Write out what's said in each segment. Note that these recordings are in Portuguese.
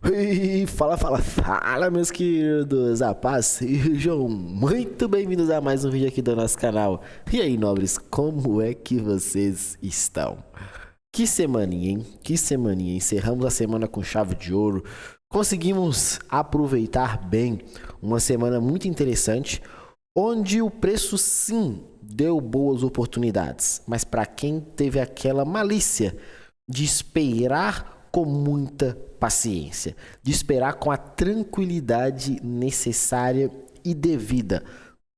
E fala, meus queridos, a paz, sejam muito bem-vindos a mais um vídeo aqui do nosso canal. E aí, nobres, como é que vocês estão? Que semaninha, hein? Que semaninha, encerramos a semana com chave de ouro, conseguimos aproveitar bem uma semana muito interessante, onde o preço sim deu boas oportunidades, mas para quem teve aquela malícia de esperar com muita paciência, de esperar com a tranquilidade necessária e devida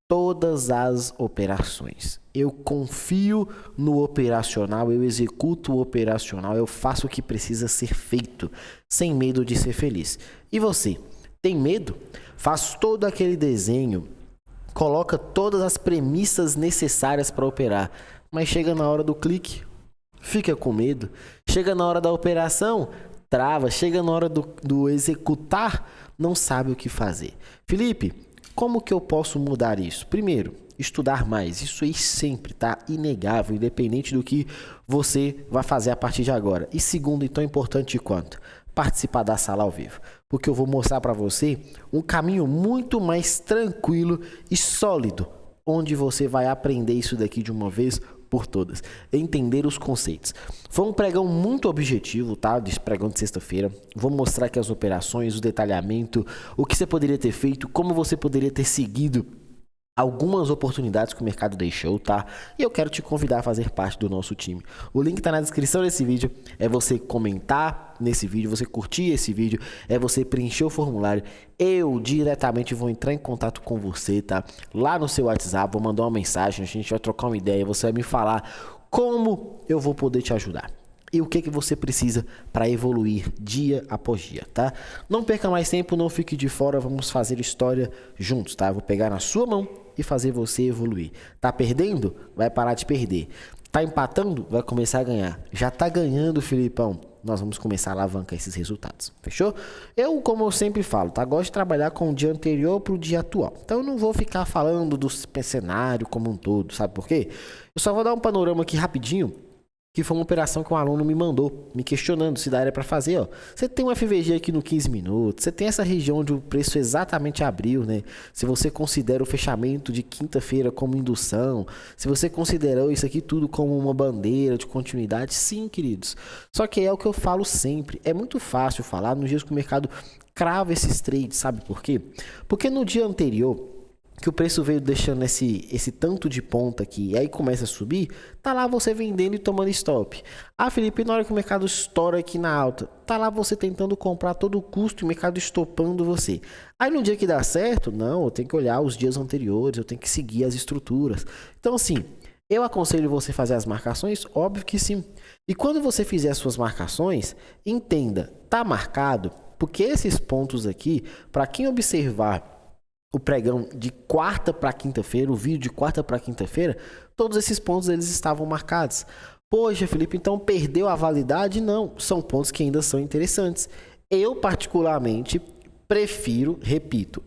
todas as operações. Eu confio no operacional, eu executo o operacional, eu faço o que precisa ser feito, sem medo de ser feliz. E você, tem medo? Faz todo aquele desenho, coloca todas as premissas necessárias para operar, mas chega na hora do clique, fica com medo. Chega na hora da operação, trava. Chega na hora do executar, não sabe o que fazer. Felipe, como que eu posso mudar isso? Primeiro, estudar mais. Isso aí sempre tá inegável, independente do que você vai fazer a partir de agora. E segundo, e tão importante quanto, participar da sala ao vivo, porque eu vou mostrar para você um caminho muito mais tranquilo e sólido, onde você vai aprender isso daqui de uma vez por todas, entender os conceitos. Foi um pregão muito objetivo, tá? Desse pregão de sexta-feira. Vou mostrar aqui as operações, o detalhamento, o que você poderia ter feito, como você poderia ter seguido algumas oportunidades que o mercado deixou, tá? E eu quero te convidar a fazer parte do nosso time. O link tá na descrição desse vídeo. É você comentar nesse vídeo, você curtir esse vídeo, é você preencher o formulário. Eu diretamente vou entrar em contato com você, tá? Lá no seu WhatsApp, vou mandar uma mensagem, a gente vai trocar uma ideia, você vai me falar como eu vou poder te ajudar. E o que você precisa para evoluir dia após dia, tá? Não perca mais tempo, não fique de fora, vamos fazer história juntos, tá? Eu vou pegar na sua mão e fazer você evoluir. Tá perdendo? Vai parar de perder. Tá empatando? Vai começar a ganhar. Já tá ganhando, Filipão. Nós vamos começar a alavancar esses resultados, fechou? Eu, como eu sempre falo, tá? Gosto de trabalhar com o dia anterior para o dia atual. Então eu não vou ficar falando do cenário como um todo, sabe por quê? Eu só vou dar um panorama aqui rapidinho, que foi uma operação que um aluno me mandou, me questionando se daria para fazer, ó. Você tem um FVG aqui no 15 minutos, você tem essa região onde o preço exatamente abriu, né? Se você considera o fechamento de quinta-feira como indução, se você considerou isso aqui tudo como uma bandeira de continuidade, sim, queridos. Só que é o que eu falo sempre, é muito fácil falar nos dias que o mercado crava esses trades, sabe por quê? Porque no dia anterior, que o preço veio deixando esse tanto de ponta aqui, e aí começa a subir, tá lá você vendendo e tomando stop. Ah, Felipe, na hora que o mercado estoura aqui na alta, tá lá você tentando comprar a todo custo e o mercado estopando você. Aí no dia que dá certo, não, eu tenho que olhar os dias anteriores, eu tenho que seguir as estruturas. Então assim, eu aconselho você fazer as marcações? Óbvio que sim. E quando você fizer as suas marcações, entenda, tá marcado, porque esses pontos aqui, para quem observar o pregão de quarta para quinta-feira, o vídeo de quarta para quinta-feira, todos esses pontos eles estavam marcados. Poxa, Felipe, então perdeu a validade? Não, são pontos que ainda são interessantes. Eu particularmente prefiro, repito,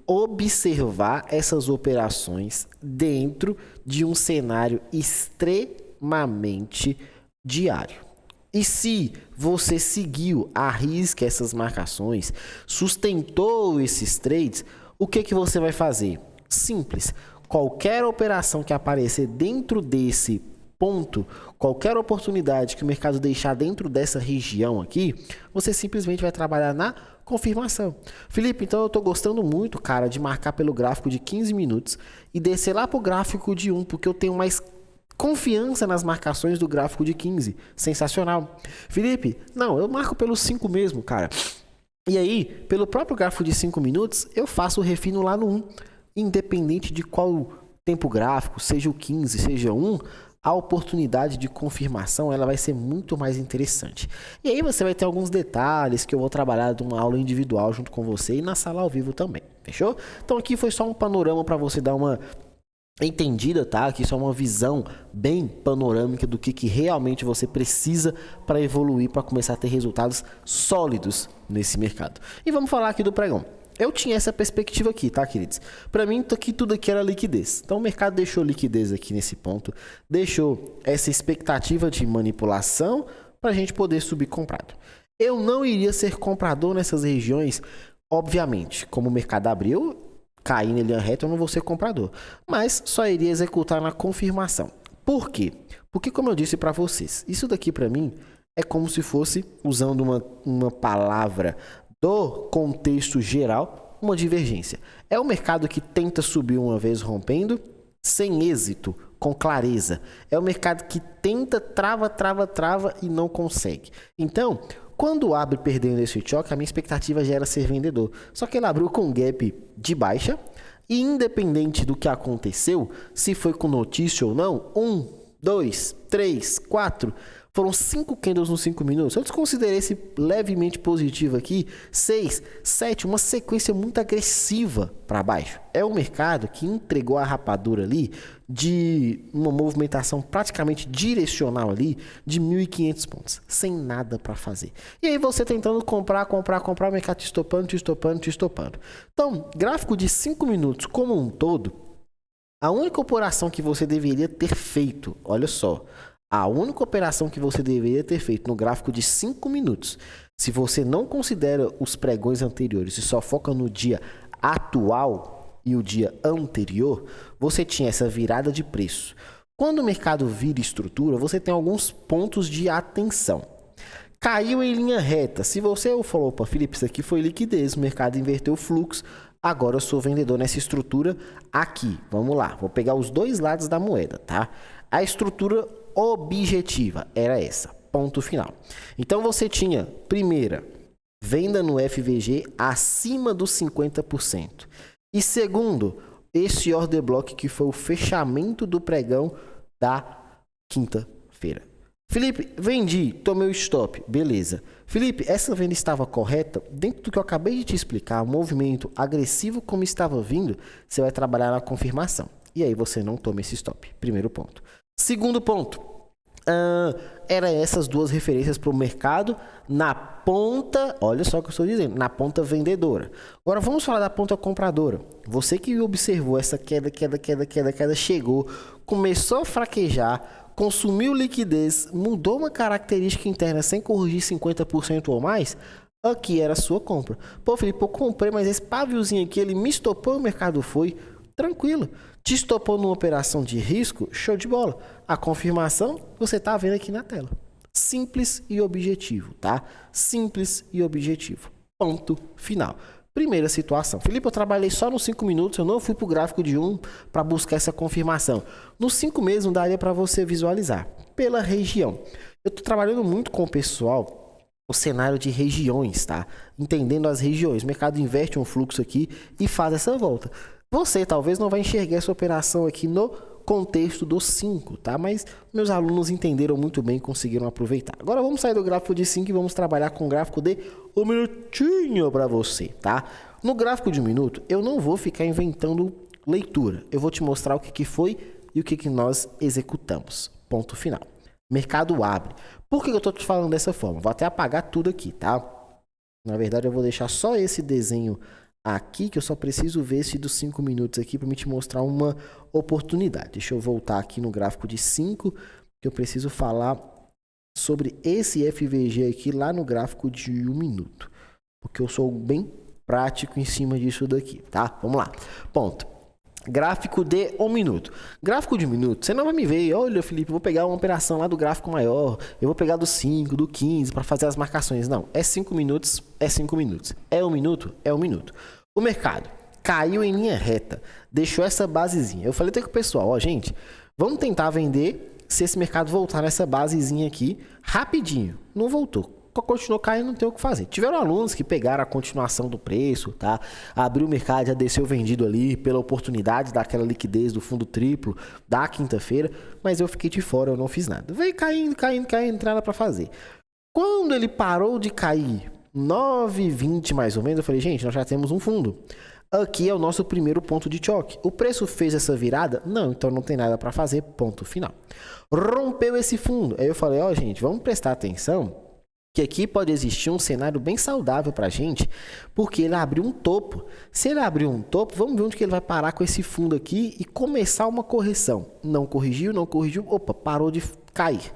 observar essas operações dentro de um cenário extremamente diário. E se você seguiu à risca essas marcações, sustentou esses trades, o que você vai fazer? Simples. Qualquer operação que aparecer dentro desse ponto, qualquer oportunidade que o mercado deixar dentro dessa região aqui, você simplesmente vai trabalhar na confirmação. Felipe, então eu estou gostando muito, cara, de marcar pelo gráfico de 15 minutos e descer lá para o gráfico de 1, porque eu tenho mais confiança nas marcações do gráfico de 15. Sensacional. Felipe, não, eu marco pelos 5 mesmo, cara. E aí, pelo próprio gráfico de 5 minutos, eu faço o refino lá no 1. Independente de qual tempo gráfico, seja o 15, seja 1, a oportunidade de confirmação ela vai ser muito mais interessante. E aí você vai ter alguns detalhes que eu vou trabalhar de uma aula individual junto com você e na sala ao vivo também. Fechou? Então aqui foi só um panorama para você dar uma entendida, tá? Aqui só uma visão bem panorâmica do que realmente você precisa para evoluir, para começar a ter resultados sólidos nesse mercado. E vamos falar aqui do pregão. Eu tinha essa perspectiva aqui, tá, queridos? Para mim, tudo aqui era liquidez. Então, o mercado deixou liquidez aqui nesse ponto, deixou essa expectativa de manipulação para a gente poder subir comprado. Eu não iria ser comprador nessas regiões, obviamente, como o mercado abriu, cair em linha reta, eu não vou ser comprador, mas só iria executar na confirmação. Por quê? Porque, como eu disse para vocês, isso daqui para mim é como se fosse, usando uma palavra do contexto geral, uma divergência. É um mercado que tenta subir uma vez rompendo, sem êxito, com clareza. É um mercado que tenta, trava e não consegue. Então, quando abre perdendo esse choque, a minha expectativa já era ser vendedor. Só que ele abriu com gap de baixa e independente do que aconteceu, se foi com notícia ou não, 1, 2, 3, 4... Foram 5 candles nos 5 minutos. Eu desconsiderei esse levemente positivo aqui. 6, 7, uma sequência muito agressiva para baixo. É um mercado que entregou a rapadura ali de uma movimentação praticamente direcional ali de 1.500 pontos. Sem nada para fazer. E aí você tentando comprar, o mercado te estopando. Então, gráfico de 5 minutos como um todo, a única operação que você deveria ter feito, olha só, a única operação que você deveria ter feito no gráfico de 5 minutos, se você não considera os pregões anteriores e só foca no dia atual e o dia anterior, você tinha essa virada de preço. Quando o mercado vira estrutura, você tem alguns pontos de atenção. Caiu em linha reta. Se você falou, opa, Felipe, isso aqui foi liquidez, o mercado inverteu o fluxo, agora eu sou vendedor nessa estrutura aqui. Vamos lá, vou pegar os dois lados da moeda, tá? A estrutura objetiva era essa, ponto final. Então você tinha, primeira, venda no FVG acima dos 50%. E segundo, esse order block que foi o fechamento do pregão da quinta-feira. Felipe, vendi, tomei o stop, beleza. Felipe, essa venda estava correta? Dentro do que eu acabei de te explicar, o movimento agressivo como estava vindo, você vai trabalhar na confirmação. E aí você não toma esse stop, primeiro ponto. Segundo ponto, era essas duas referências para o mercado na ponta, olha só o que eu estou dizendo, na ponta vendedora. Agora vamos falar da ponta compradora. Você que observou essa queda, chegou, começou a fraquejar, consumiu liquidez, mudou uma característica interna sem corrigir 50% ou mais, aqui era a sua compra. Pô, Felipe, eu comprei, mas esse paviozinho aqui, ele me estopou, o mercado foi tranquilo. Te estopou numa operação de risco, show de bola. A confirmação você está vendo aqui na tela. Simples e objetivo, tá? Simples e objetivo. Ponto final. Primeira situação. Felipe, eu trabalhei só nos 5 minutos, eu não fui para o gráfico de 1 para buscar essa confirmação. Nos 5 mesmo daria para você visualizar. Pela região. Eu estou trabalhando muito com o pessoal o cenário de regiões, tá? Entendendo as regiões. O mercado inverte um fluxo aqui e faz essa volta. Você talvez não vai enxergar essa operação aqui no contexto dos 5, tá? Mas meus alunos entenderam muito bem e conseguiram aproveitar. Agora vamos sair do gráfico de 5 e vamos trabalhar com o gráfico de 1 minutinho para você, tá? No gráfico de 1 minuto, eu não vou ficar inventando leitura. Eu vou te mostrar o que foi e o que nós executamos. Ponto final. Mercado abre. Por que eu estou te falando dessa forma? Vou até apagar tudo aqui, tá? Na verdade, eu vou deixar só esse desenho aqui, que eu só preciso ver esse dos 5 minutos aqui para me te mostrar uma oportunidade. Deixa eu voltar aqui no gráfico de 5, que eu preciso falar sobre esse FVG aqui lá no gráfico de 1 minuto. Porque eu sou bem prático em cima disso daqui, tá? Vamos lá. Ponto. Gráfico de 1 minuto. Gráfico de 1 minuto, você não vai me ver. Olha, Felipe, vou pegar uma operação lá do gráfico maior. Eu vou pegar do 5, do 15 para fazer as marcações. Não, é 5 minutos, é 5 minutos. É 1 minuto, é 1 minuto. O mercado caiu em linha reta, deixou essa basezinha. Eu falei até com o pessoal, ó, gente, vamos tentar vender se esse mercado voltar nessa basezinha aqui rapidinho. Não voltou. Continuou caindo, não tem o que fazer. Tiveram alunos que pegaram a continuação do preço, tá? Abriu o mercado, já desceu vendido ali pela oportunidade daquela liquidez do fundo triplo da quinta-feira, mas eu fiquei de fora, eu não fiz nada. Veio caindo, não tem nada para fazer. Quando ele parou de cair 9,20 mais ou menos, eu falei, gente, nós já temos um fundo. Aqui é o nosso primeiro ponto de choque. O preço fez essa virada? Não, então não tem nada para fazer, ponto final. Rompeu esse fundo. Aí eu falei, ó, gente, vamos prestar atenção que aqui pode existir um cenário bem saudável para a gente, porque ele abriu um topo. Se ele abrir um topo, vamos ver onde que ele vai parar com esse fundo aqui e começar uma correção. Não corrigiu, opa, parou de cair.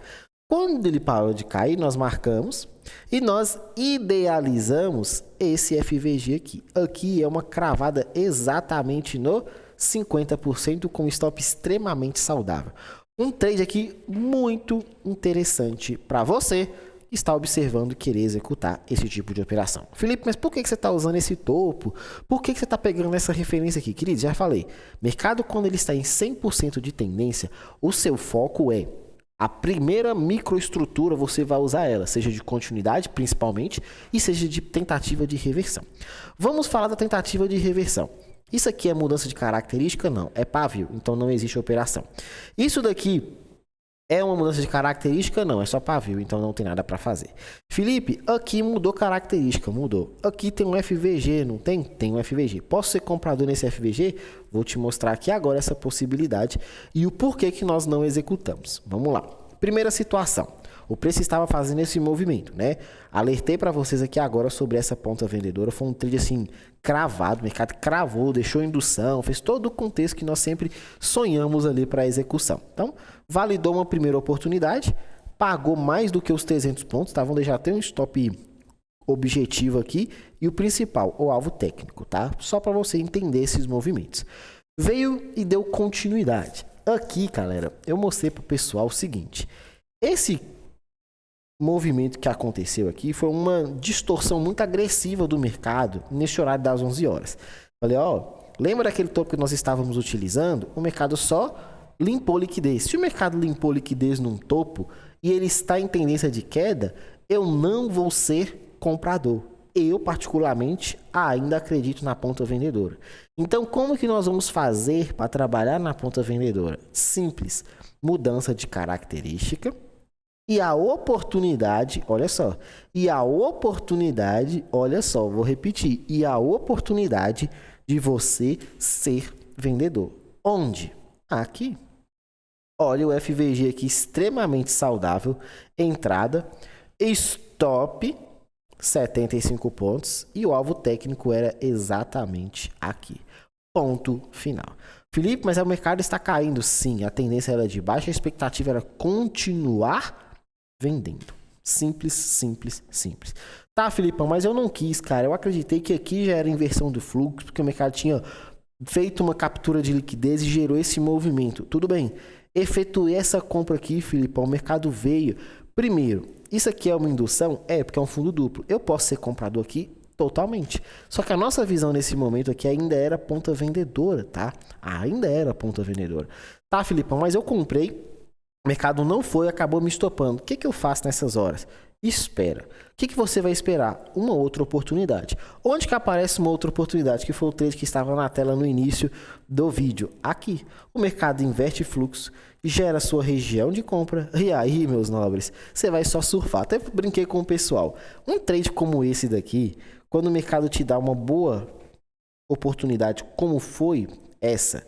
Quando ele parou de cair, nós marcamos e nós idealizamos esse FVG aqui. Aqui é uma cravada exatamente no 50% com stop extremamente saudável. Um trade aqui muito interessante para você que está observando e querer executar esse tipo de operação. Felipe, mas por que você está usando esse topo? Por que você está pegando essa referência aqui? Querido, já falei, mercado quando ele está em 100% de tendência, o seu foco é a primeira microestrutura, você vai usar ela, seja de continuidade principalmente e seja de tentativa de reversão. Vamos falar da tentativa de reversão. Isso aqui é mudança de característica? Não, é pavio, então não existe operação. Isso daqui é uma mudança de característica? Não, é só pavio, então não tem nada para fazer. Felipe, aqui mudou característica, mudou. Aqui tem um FVG, não tem? Tem um FVG. Posso ser comprador nesse FVG? Vou te mostrar aqui agora essa possibilidade e o porquê que nós não executamos. Vamos lá. Primeira situação. O preço estava fazendo esse movimento, né? Alertei para vocês aqui agora sobre essa ponta vendedora. Foi um trade assim, cravado. O mercado cravou, deixou indução, fez todo o contexto que nós sempre sonhamos ali para a execução. Então, validou uma primeira oportunidade, pagou mais do que os 300 pontos, tá? Vamos deixar até um stop objetivo aqui. E o principal, o alvo técnico, tá? Só para você entender esses movimentos. Veio e deu continuidade. Aqui, galera, eu mostrei para o pessoal o seguinte. Esse movimento que aconteceu aqui foi uma distorção muito agressiva do mercado nesse horário das 11 horas. Falei, ó, lembra daquele topo que nós estávamos utilizando? O mercado só limpou liquidez. Se o mercado limpou liquidez num topo e ele está em tendência de queda, eu não vou ser comprador. Eu, particularmente, ainda acredito na ponta vendedora. Então, como que nós vamos fazer para trabalhar na ponta vendedora? Simples. Mudança de característica. E a oportunidade, olha só, olha só, vou repetir, e a oportunidade de você ser vendedor. Onde? Aqui. Olha o FVG aqui, extremamente saudável, entrada, stop, 75 pontos, e o alvo técnico era exatamente aqui. Ponto final. Felipe, mas o mercado está caindo? Sim, a tendência era de baixa, a expectativa era continuar vendendo. Simples, simples, simples. Tá, Filipão, mas eu não quis, cara. Eu acreditei que aqui já era inversão do fluxo, porque o mercado tinha feito uma captura de liquidez e gerou esse movimento. Tudo bem. Efetuei essa compra aqui, Filipão. O mercado veio. Primeiro, isso aqui é uma indução? É, porque é um fundo duplo. Eu posso ser comprador aqui? Totalmente. Só que a nossa visão nesse momento aqui ainda era ponta vendedora, tá? Ainda era ponta vendedora. Tá, Filipão, mas eu comprei. O mercado não foi, acabou me estopando. O que eu faço nessas horas? Espera. O que você vai esperar? Uma outra oportunidade. Onde que aparece uma outra oportunidade? Que foi o trade que estava na tela no início do vídeo. Aqui. O mercado inverte fluxo, gera sua região de compra. E aí, meus nobres, você vai só surfar. Até brinquei com o pessoal. Um trade como esse daqui, quando o mercado te dá uma boa oportunidade, como foi essa,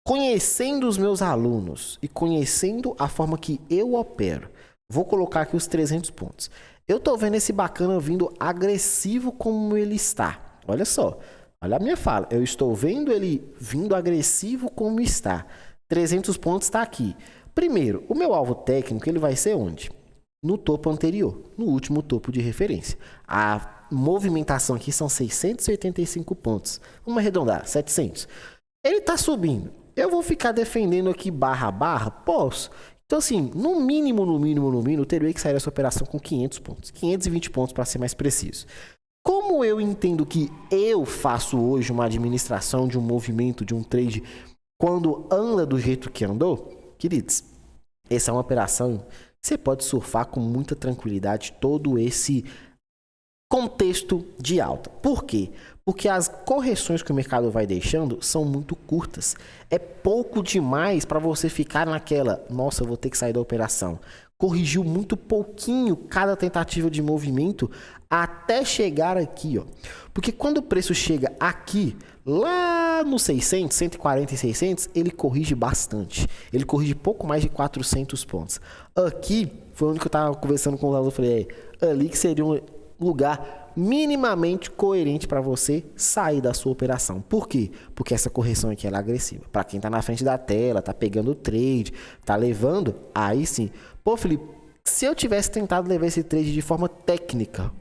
conhecendo os meus alunos e conhecendo a forma que eu opero, vou colocar aqui os 300 pontos. Eu tô vendo esse bacana vindo agressivo como ele está. Olha só, olha a minha fala. Eu estou vendo ele vindo agressivo como está. 300 pontos está aqui. Primeiro, o meu alvo técnico ele vai ser onde? No topo anterior, no último topo de referência. A movimentação aqui são 685 pontos. Vamos arredondar, 700. Ele está subindo. Eu vou ficar defendendo aqui barra a barra? Posso. Então, assim, no mínimo, eu teria que sair dessa operação com 500 pontos. 520 pontos para ser mais preciso. Como eu entendo que eu faço hoje uma administração de um movimento, de um trade, quando anda do jeito que andou, queridos, essa é uma operação que você pode surfar com muita tranquilidade todo esse contexto de alta. Por quê? Porque as correções que o mercado vai deixando são muito curtas. É pouco demais para você ficar naquela, nossa, eu vou ter que sair da operação. Corrigiu muito pouquinho cada tentativa de movimento até chegar aqui, ó. Porque quando o preço chega aqui, lá no 600, 140 e 600, ele corrige bastante. Ele corrige pouco mais de 400 pontos. Aqui, foi onde que eu estava conversando com o aluno, eu falei, ali que seria lugar minimamente coerente para você sair da sua operação. Por quê? Porque essa correção aqui ela é agressiva. Para quem está na frente da tela, está pegando o trade, está levando, aí sim. Pô, Felipe, se eu tivesse tentado levar esse trade de forma técnica,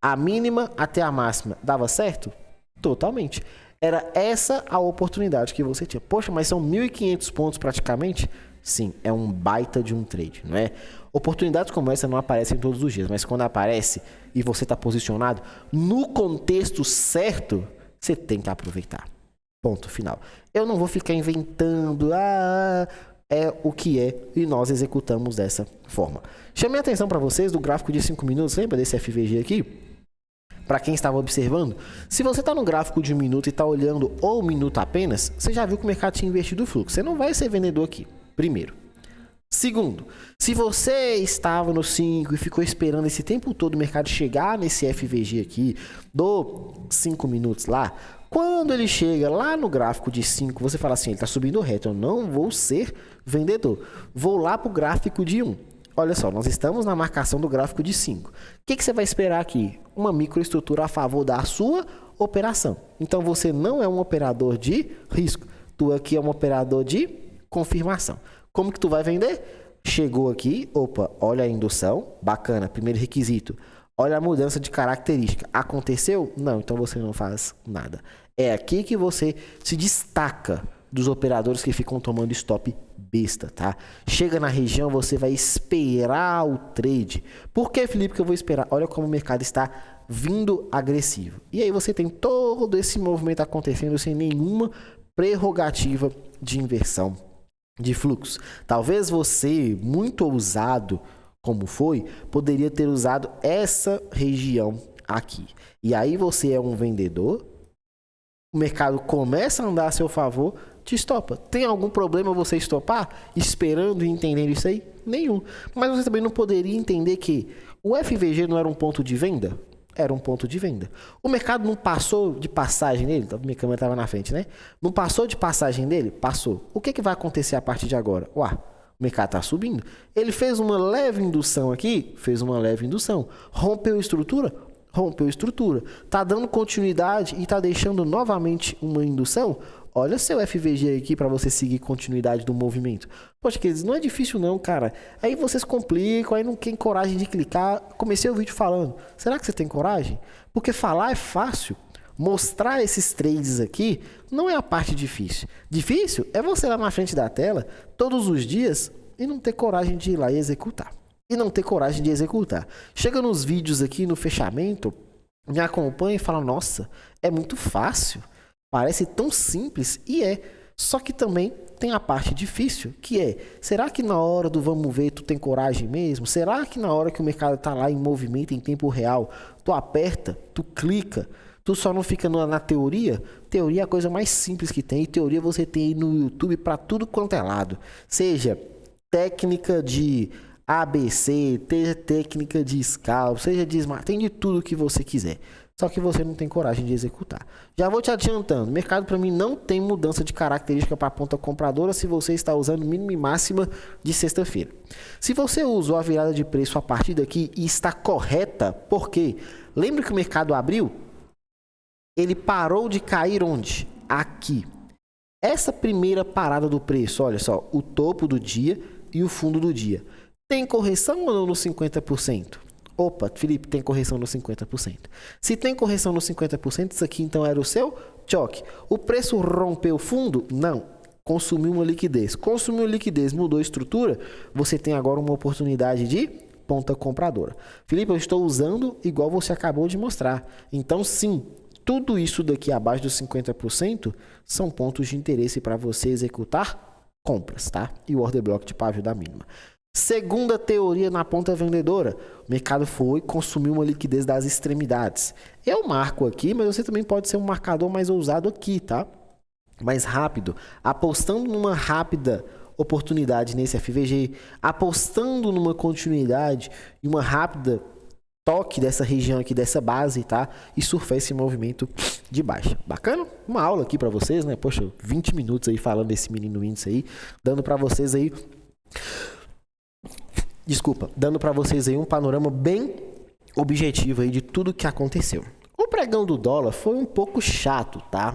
a mínima até a máxima, dava certo? Totalmente. Era essa a oportunidade que você tinha. Poxa, mas são 1.500 pontos praticamente? Sim, é um baita de um trade, não é? Oportunidades como essa não aparecem todos os dias, mas quando aparece e você está posicionado no contexto certo, você tem que aproveitar. Ponto final. Eu não vou ficar inventando, é o que é, e nós executamos dessa forma. Chamei a atenção para vocês do gráfico de 5 minutos, lembra desse FVG aqui? Para quem estava observando, se você está no gráfico de 1 minuto e está olhando o minuto apenas, você já viu que o mercado tinha invertido o fluxo. Você não vai ser vendedor aqui, primeiro. Segundo, se você estava no 5 e ficou esperando esse tempo todo o mercado chegar nesse FVG aqui, do 5 minutos lá, quando ele chega lá no gráfico de 5, você fala assim, ele está subindo reto, eu não vou ser vendedor. Vou lá para o gráfico de 1. Olha só, nós estamos na marcação do gráfico de 5. O que você vai esperar aqui? Uma microestrutura a favor da sua operação. Então, você não é um operador de risco. Tu aqui é um operador de confirmação. Como que tu vai vender? Chegou aqui, opa, olha a indução, bacana, primeiro requisito. Olha a mudança de característica. Aconteceu? Não, então você não faz nada. É aqui que você se destaca dos operadores que ficam tomando stop besta, tá? Chega na região, você vai esperar o trade. Por que, Felipe, que eu vou esperar? Olha como o mercado está vindo agressivo. E aí você tem todo esse movimento acontecendo sem nenhuma prerrogativa de inversão de fluxo. Talvez você, muito ousado como foi, poderia ter usado essa região aqui. E aí você é um vendedor, o mercado começa a andar a seu favor, te estopa. Tem algum problema você estopar esperando e entendendo isso aí? Nenhum. Mas você também não poderia entender que o FVG não era um ponto de venda? Era um ponto de venda. O mercado não passou de passagem nele? Minha câmera estava na frente, né? Não passou de passagem dele? Passou. O que vai acontecer a partir de agora? Ué, o mercado está subindo. Ele fez uma leve indução aqui? Fez uma leve indução. Rompeu estrutura? Rompeu estrutura. Está dando continuidade e está deixando novamente uma indução? Olha seu FVG aqui para você seguir continuidade do movimento. Poxa, queridos, não é difícil não, cara. Aí vocês complicam, aí não tem coragem de clicar. Comecei o vídeo falando. Será que você tem coragem? Porque falar é fácil. Mostrar esses trades aqui não é a parte difícil. Difícil é você lá na frente da tela, todos os dias, e não ter coragem de ir lá e executar. Chega nos vídeos aqui no fechamento, me acompanha e fala, nossa, é muito fácil. Parece tão simples e é. Só que também tem a parte difícil, que é, será que na hora do vamos ver tu tem coragem mesmo? Será que na hora que o mercado está lá em movimento em tempo real, tu aperta, tu clica, tu só não fica na teoria? Teoria é a coisa mais simples que tem. E teoria você tem aí no YouTube para tudo quanto é lado. Seja técnica de ABC, seja técnica de scalp, seja de smart, tem de tudo que você quiser. Só que você não tem coragem de executar. Já vou te adiantando, o mercado para mim não tem mudança de característica para a ponta compradora se você está usando mínima e máxima de sexta-feira. Se você usou a virada de preço a partir daqui e está correta, por quê? Lembra que o mercado abriu? Ele parou de cair onde? Aqui. Essa primeira parada do preço, olha só, o topo do dia e o fundo do dia. Tem correção ou não no 50%? Opa, Felipe, tem correção no 50%. Se tem correção no 50%, isso aqui então era o seu choque. O preço rompeu fundo? Não. Consumiu uma liquidez. Consumiu liquidez, mudou a estrutura, você tem agora uma oportunidade de ponta compradora. Felipe, eu estou usando igual você acabou de mostrar. Então, sim, tudo isso daqui abaixo dos 50% são pontos de interesse para você executar compras, tá? E o order block de pavio da mínima. Segunda teoria na ponta vendedora, o mercado foi consumir uma liquidez das extremidades. Eu marco aqui, mas você também pode ser um marcador mais ousado aqui, tá? Mais rápido, apostando numa rápida oportunidade nesse FVG, apostando numa continuidade e uma rápida toque dessa região aqui, dessa base, tá? E surfar esse movimento de baixa. Bacana? Uma aula aqui para vocês, né? Poxa, 20 minutos aí falando desse menino índice aí, dando para vocês aí... Desculpa, dando para vocês aí um panorama bem objetivo aí de tudo que aconteceu. O pregão do dólar foi um pouco chato, tá?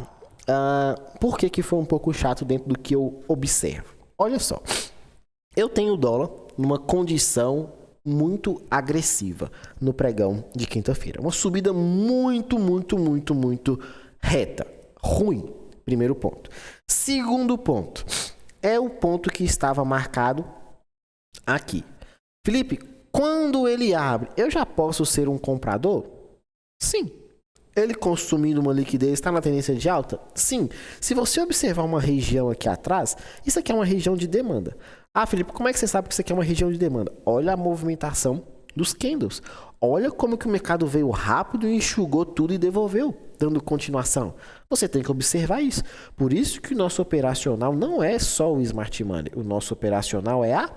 Por que foi um pouco chato dentro do que eu observo? Olha só, eu tenho o dólar numa condição muito agressiva no pregão de quinta-feira. Uma subida muito reta. Ruim, primeiro ponto. Segundo ponto, é o ponto que estava marcado aqui. Felipe, quando ele abre, eu já posso ser um comprador? Sim. Ele consumindo uma liquidez está na tendência de alta? Sim. Se você observar uma região aqui atrás, isso aqui é uma região de demanda. Ah, Felipe, como é que você sabe que isso aqui é uma região de demanda? Olha a movimentação dos candles. Olha como que o mercado veio rápido e enxugou tudo e devolveu, dando continuação. Você tem que observar isso. Por isso que o nosso operacional não é só o Smart Money. O nosso operacional é a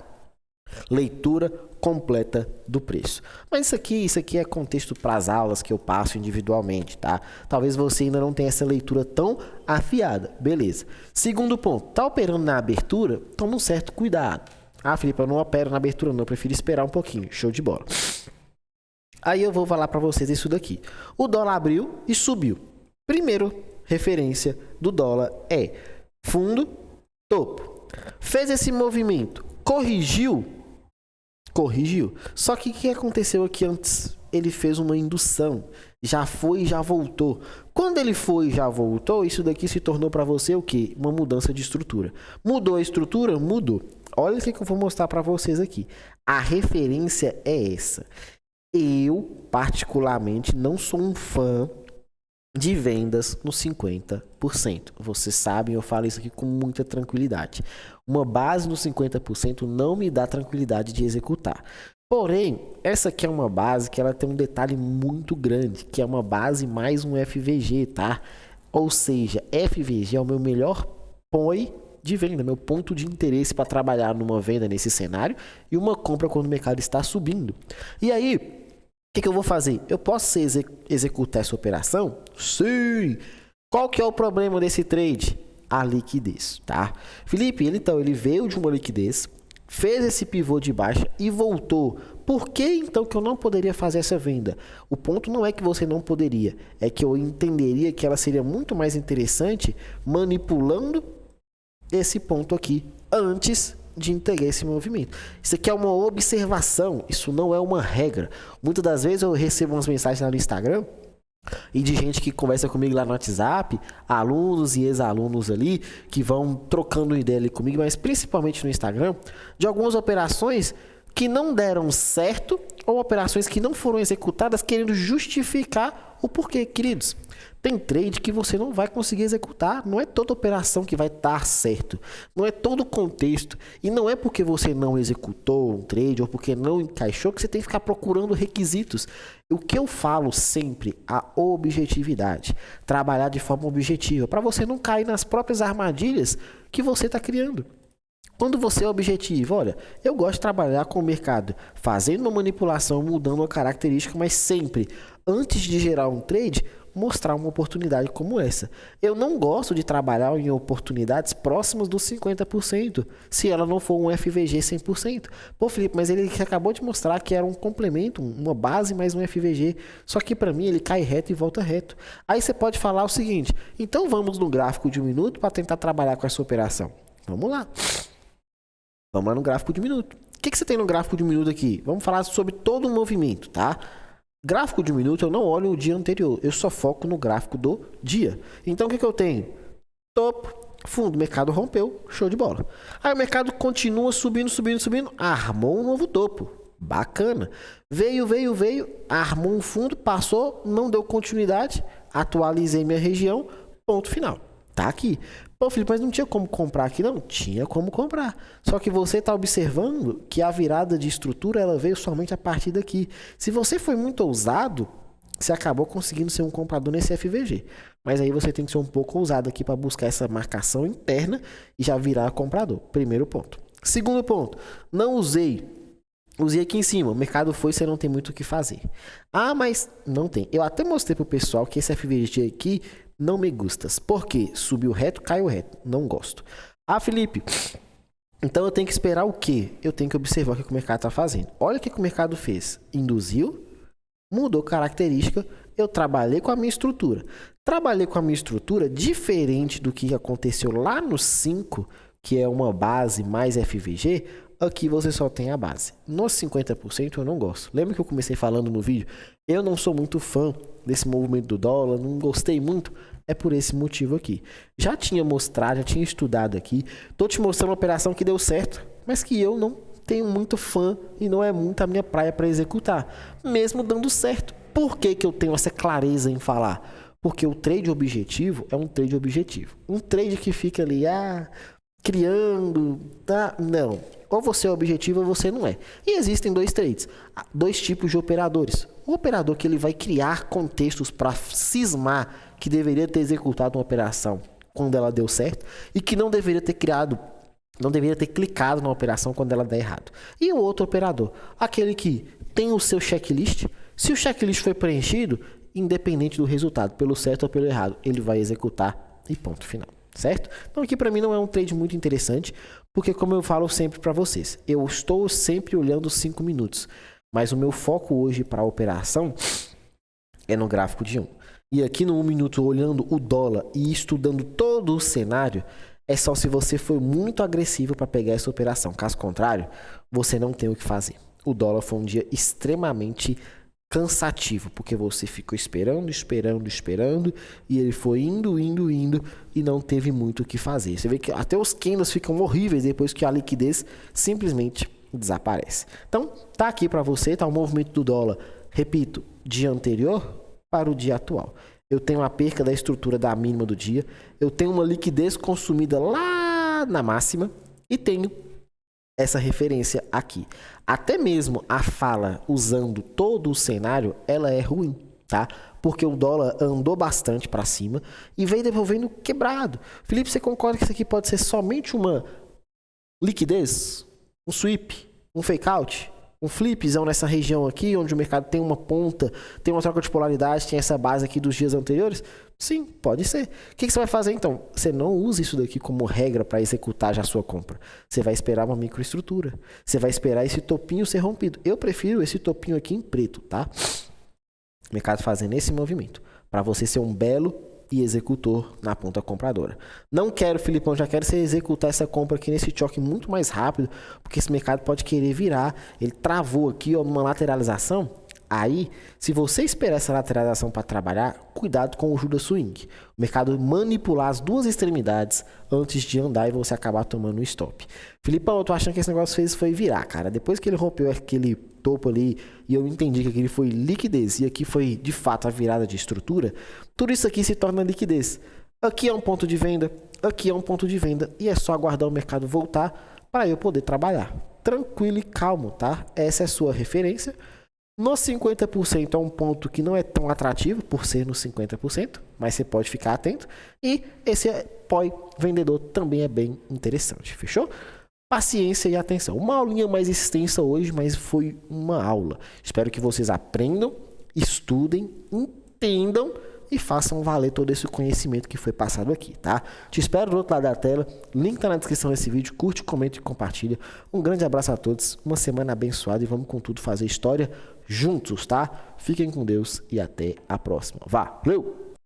leitura completa do preço. Mas isso aqui é contexto para as aulas que eu passo individualmente, tá? Talvez você ainda não tenha essa leitura tão afiada. Beleza. Segundo ponto, tá operando na abertura? Toma um certo cuidado. Ah, Felipe, eu não opero na abertura não, eu prefiro esperar um pouquinho. Show de bola. Aí eu vou falar para vocês isso daqui. O dólar abriu e subiu. Primeiro referência do dólar é fundo, topo. Fez esse movimento, corrigiu. Só que o que aconteceu aqui antes? Ele fez uma indução. Já foi e já voltou. Quando ele foi e já voltou, isso daqui se tornou para você o quê? Uma mudança de estrutura. Mudou a estrutura? Mudou. Olha o que eu vou mostrar para vocês aqui. A referência é essa. Eu, particularmente, não sou um fã de vendas no 50%. Vocês sabem, eu falo isso aqui com muita tranquilidade. Uma base no 50% não me dá tranquilidade de executar. Porém, essa aqui é uma base que ela tem um detalhe muito grande, que é uma base mais um FVG, tá? Ou seja, FVG é o meu melhor point de venda, meu ponto de interesse para trabalhar numa venda nesse cenário e uma compra quando o mercado está subindo. E aí, o que eu vou fazer? Eu posso executar essa operação? Sim! Qual que é o problema desse trade? A liquidez, tá? Felipe, ele veio de uma liquidez, fez esse pivô de baixa e voltou. Por que então que eu não poderia fazer essa venda? O ponto não é que você não poderia, é que eu entenderia que ela seria muito mais interessante manipulando esse ponto aqui antes de entregar esse movimento. Isso aqui é uma observação, isso não é uma regra. Muitas das vezes eu recebo umas mensagens lá no Instagram e de gente que conversa comigo lá no WhatsApp, alunos e ex-alunos ali, que vão trocando ideia ali comigo, mas principalmente no Instagram, de algumas operações que não deram certo ou operações que não foram executadas querendo justificar o porquê, queridos. Tem trade que você não vai conseguir executar, não é toda operação que vai dar certo, não é todo o contexto, e não é porque você não executou um trade ou porque não encaixou que você tem que ficar procurando requisitos. O que eu falo sempre, a objetividade, trabalhar de forma objetiva, para você não cair nas próprias armadilhas que você está criando. Quando você é objetivo, olha, eu gosto de trabalhar com o mercado, fazendo uma manipulação, mudando uma característica, mas sempre, antes de gerar um trade, mostrar uma oportunidade como essa. Eu não gosto de trabalhar em oportunidades próximas dos 50%, se ela não for um FVG 100%. Pô, Felipe, mas ele acabou de mostrar que era um complemento, uma base mais um FVG, só que para mim ele cai reto e volta reto. Aí você pode falar o seguinte, então vamos no gráfico de 1 minuto para tentar trabalhar com essa operação. Vamos lá. Vamos lá no gráfico de 1 minuto. O que você tem no gráfico de 1 minuto aqui? Vamos falar sobre todo o movimento, tá? Gráfico de 1 minuto eu não olho o dia anterior, eu só foco no gráfico do dia. Então o que eu tenho? Topo, fundo, mercado rompeu, show de bola. Aí o mercado continua subindo, armou um novo topo, bacana. Veio, armou um fundo, passou, não deu continuidade, atualizei minha região, ponto final. Tá aqui. Pô, Felipe, mas não tinha como comprar aqui, não? Tinha como comprar. Só que você está observando que a virada de estrutura ela veio somente a partir daqui. Se você foi muito ousado, você acabou conseguindo ser um comprador nesse FVG. Mas aí você tem que ser um pouco ousado aqui para buscar essa marcação interna e já virar comprador. Primeiro ponto. Segundo ponto, não usei aqui em cima, o mercado foi, você não tem muito o que fazer. Ah, mas não tem. Eu até mostrei pro pessoal que esse FVG aqui não me gustas. Por quê? Subiu reto, caiu reto. Não gosto. Ah, Felipe, então eu tenho que esperar o quê? Eu tenho que observar o que o mercado está fazendo. Olha o que o mercado fez. Induziu, Mudou característica, eu trabalhei com a minha estrutura. Trabalhei com a minha estrutura diferente do que aconteceu lá no 5, que é uma base mais FVG, aqui você só tem a base. Nos 50% eu não gosto. Lembra que eu comecei falando no vídeo? Eu não sou muito fã desse movimento do dólar, não gostei muito. É por esse motivo aqui. Já tinha mostrado, já tinha estudado aqui. Tô te mostrando uma operação que deu certo, mas que eu não tenho muito fã e não é muito a minha praia para executar, mesmo dando certo. Por que que eu tenho essa clareza em falar? Porque o trade objetivo é um trade objetivo. Um trade que fica ali, criando, tá? Não. Ou você é objetivo ou você não é. E existem dois trades, dois tipos de operadores. O operador que ele vai criar contextos para cismar que deveria ter executado uma operação quando ela deu certo e que não deveria ter clicado na operação quando ela der errado. E o outro operador, aquele que tem o seu checklist. Se o checklist foi preenchido, independente do resultado, pelo certo ou pelo errado, ele vai executar e ponto final. Certo? Então aqui para mim não é um trade muito interessante, porque como eu falo sempre para vocês, eu estou sempre olhando os 5 minutos, mas o meu foco hoje para a operação é no gráfico de 1. E aqui no 1 minuto olhando o dólar e estudando todo o cenário, é só se você for muito agressivo para pegar essa operação. Caso contrário, você não tem o que fazer. O dólar foi um dia extremamente cansativo, porque você ficou esperando e ele foi indo e não teve muito o que fazer. Você vê que até os candles ficam horríveis depois que a liquidez simplesmente desaparece. Então, tá aqui para você, tá o movimento do dólar, repito, dia anterior para o dia atual. Eu tenho a perca da estrutura da mínima do dia, eu tenho uma liquidez consumida lá na máxima e tenho essa referência aqui. Até mesmo a fala usando todo o cenário, ela é ruim, tá? Porque o dólar andou bastante para cima e veio devolvendo quebrado. Felipe, você concorda que isso aqui pode ser somente uma liquidez? Um sweep? Um fake out? Um flipzão nessa região aqui, onde o mercado tem uma ponta, tem uma troca de polaridade, tem essa base aqui dos dias anteriores? Sim, pode ser. O que você vai fazer então? Você não usa isso daqui como regra para executar já a sua compra. Você vai esperar uma microestrutura. Você vai esperar esse topinho ser rompido. Eu prefiro esse topinho aqui em preto, tá? O mercado fazendo esse movimento. Para você ser um belo e executor na ponta compradora. Não quero, Filipão, já quero você executar essa compra aqui nesse choque muito mais rápido, porque esse mercado pode querer virar. Ele travou aqui, ó, numa lateralização. Aí, se você esperar essa lateralização para trabalhar, cuidado com o Judas Swing. O mercado manipular as duas extremidades antes de andar e você acabar tomando um stop. Filipão, eu tô achando que esse negócio foi virar, cara. Depois que ele rompeu aquele topo ali e eu entendi que aquele foi liquidez e aqui foi de fato a virada de estrutura, tudo isso aqui se torna liquidez. Aqui é um ponto de venda, aqui é um ponto de venda e é só aguardar o mercado voltar para eu poder trabalhar. Tranquilo e calmo, tá? Essa é a sua referência. No 50% é um ponto que não é tão atrativo por ser no 50%, mas você pode ficar atento. E esse POI vendedor também é bem interessante, fechou? Paciência e atenção. Uma aulinha mais extensa hoje, mas foi uma aula. Espero que vocês aprendam, estudem, entendam e façam valer todo esse conhecimento que foi passado aqui, tá? Te espero do outro lado da tela, link tá na descrição desse vídeo, curte, comenta e compartilha. Um grande abraço a todos, uma semana abençoada e vamos com tudo fazer história juntos, tá? Fiquem com Deus e até a próxima. Valeu!